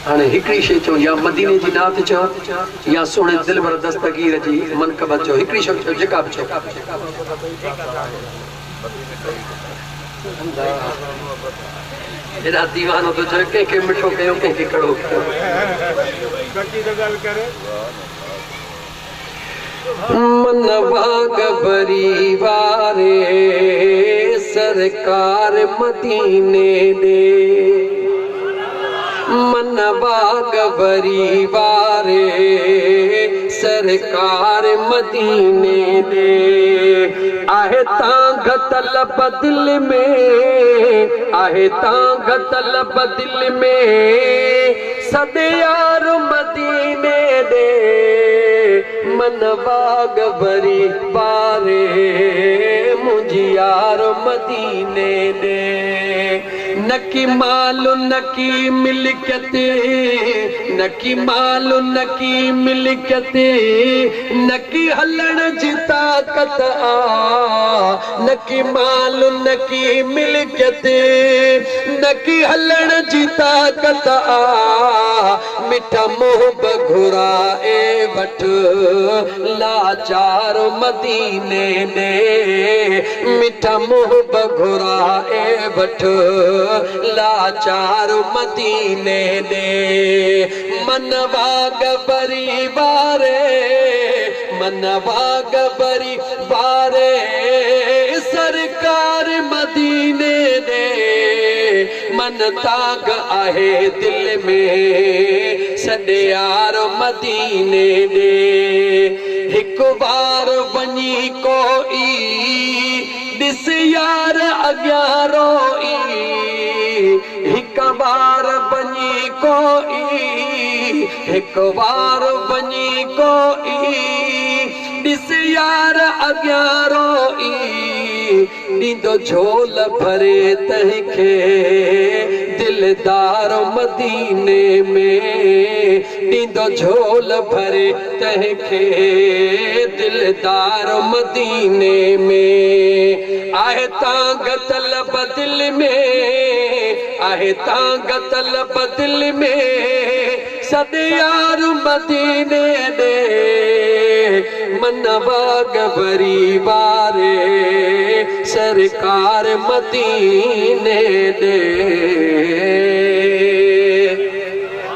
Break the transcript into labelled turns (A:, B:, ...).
A: हाणे हिकड़ी शे चो या मदीने जी नात चो या सोने दिलबर दस्तगीर जी मनकबत चो हिकड़ी शे चो जेका चो एड़ा दीवानो तो चो के मिठो कयो के कड़ो
B: बाकी तो गल करे
A: मनवा गबरी वारे सरकार मदीने दे मनवा गबरी वारे सरकार मदीने दे आहे गतल बदिल में आहे गतल बदिल में सदे यार मदीने दे मनवा गबरी वारे मुझी यार मदीने दे नकी मालू नकी मिलकत नकी मालू नकी मिलकत नकी हलण जी ताकत आ नकी मालू नकी मिलकत नकी हलण जी ताकत आ मिठा मोह बघुरा ए वठ लाचार मदीने दे मिठा मोह बघुरा ए वठ लाचार मदीने दे मनवा गबरी बारे मनवा गबरी बारे सरकार मदीने दे मन ताग आहे दिल में सदे यार मदीने दे एक बार वनी कोई दिस यार अग्यारो एक बार बनी कोई एक बार बनी कोई दिस यार अग्यारो नींदो झोल भरे तहखे दिलदार मदीने में नींदो झोल भरे तहखे दिलदार मदीने में आहे गतल बदिल में आहे गतल बदिल में सदे यार मदीने दे मनवा गबरी वारे सरकार मदीने दे।